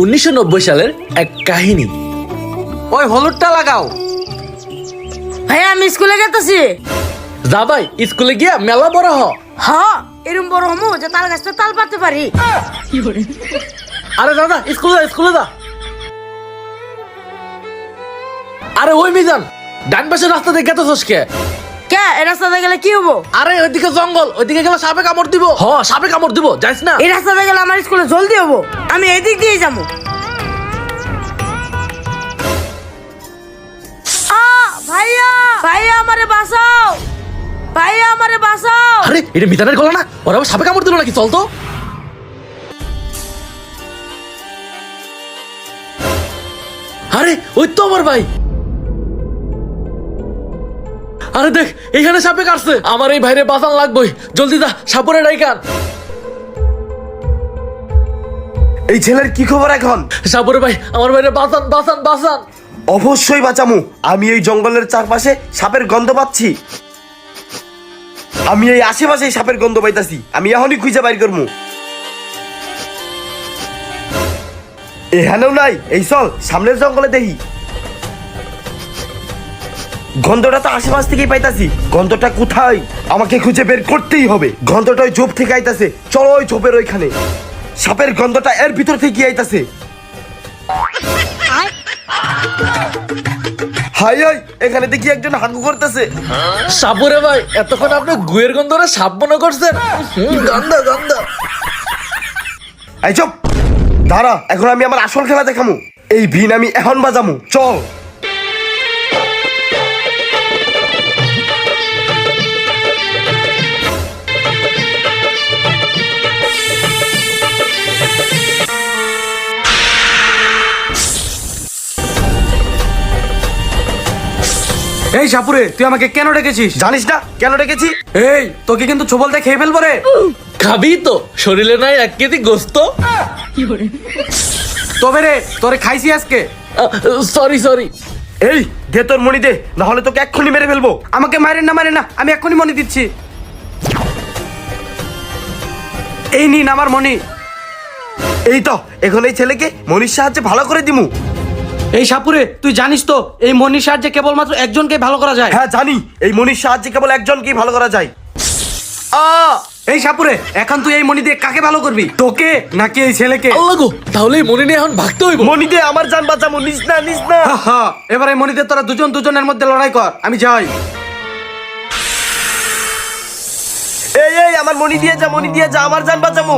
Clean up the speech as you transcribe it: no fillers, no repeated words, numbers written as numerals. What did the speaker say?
1990 সালের এক কাহিনী। ওই হলুদটা লাগাও। ভাইয়া আমি স্কুলে গেতেছি। যা ভাই, স্কুলে গিয়া মেলা বড় হ। হ্যাঁ এরম বড় হমু যে তাল গাছটা তাল পাতে পারি। আরে দাদা স্কুলে যা। আরে ওই মিজান, ডান পাশের রাস্তা দিয়ে গেতেছস কে? কে এই রাস্তাতে গেলে কি হবো? আরে ওইদিকে জঙ্গল, ওইদিকে গেলে সাপে কামড় দিব। সাপে কামড় দিব, যাইস না। এই রাস্তাতে গেলে আমার স্কুলে জলদি হবো, আমি এদিক দিয়ে যাবো। ভাইয়া ভাইয়া আমারে বাঁচাও, ভাইয়া আমারে বাঁচাও। আরে এটা মিজানের গলা না? ওরা আবার সাপে কামড় দিল নাকি? চল তো। আরে ওই তো আমার ভাই। আরে দেখ, এইখানে সাপে কাটছে। আমার এই ভাইরে বাঁচান লাগবে, জলদি যা সাপরে ডাইকান। এই ছেলের কি খবর এখন? সাপরে ভাই, আমার ভাইরে বাঁচান বাঁচান বাঁচান। অবশ্যই বাঁচামু। আমি এই জঙ্গলের চারপাশে সাপের গন্ধ পাচ্ছি। আমি এই আশেপাশে সাপের গন্ধ পাইতাছি। আমি এখনই খুঁজে বাইর করবো। এখানেও নাই। এই চল সামনের জঙ্গলে দেখি। গন্ধটা তো আশেপাশ থেকেই পাইতাছি। গন্ধটা কোথায়? আমাকে খুঁজে বের করতেই হবে। গন্ধটা ওই ঝোপ থেকে আইতাছে। চলো ওই ঝোপের ওইখানে। সাপের গন্ধটা এর ভিতর থেকে আইতাছে। হাই হাই, এখানে দেখি একজন হাগু করতেছে। সাপরে ভাই, এতক্ষণ আপনি গুয়ের গন্ধরে সাপ মনে করছেন? গন্ধ গন্ধ। এই চুপ, দাঁড়া। এখন আমি আমার আসল খেলা দেখামু। এই ভিন আমি এখন বাজামু। চল। এই সাপুরে, তুই আমাকে কেন ডেকেছিস? জানিস না কেন ডেকেছি? এই তোকে কিন্তু ছোবলতে খেয়ে ফেলবো রে। খাবি তো? শরীরে নাই 1 কেজি গোস্ত। তবে রে, তোরে খাইছি আজকে। সরি। এই দে তোর মণি দে, না হলে তোকে এক্ষুনি মেরে ফেলবো। আমাকে মারেন না, আমি এক্ষুনি মনি দিচ্ছি। এই নিন আমার মনি। এই তো, এখন এই ছেলেকে মনির সাহায্যে ভালো করে দিমু। এই সাপুরে, তুই জানিস তো এই মনির সাহায্যে কেবলমাত্র একজনকে ভালো করা যায়। হ্যাঁ জানি, এই মনির সাহায্যে কেবল একজনকেই ভালো করা যায়। এই সাপুরে, এখন তুই এই মনি দিয়ে কাকে ভালো করবি? তোকে নাকি এই ছেলেকে? আল্লাহ গো, তাহলে এই মনে নিয়ে এখন ভাগতে হইব। মনি দে, আমার জান বাঁচামু। নিস না। এবার এই মনিদের তোরা দুজনের মধ্যে লড়াই কর, আমি যাই। এই আমার মনি দিয়ে যা, আমার জান বাঁচামু।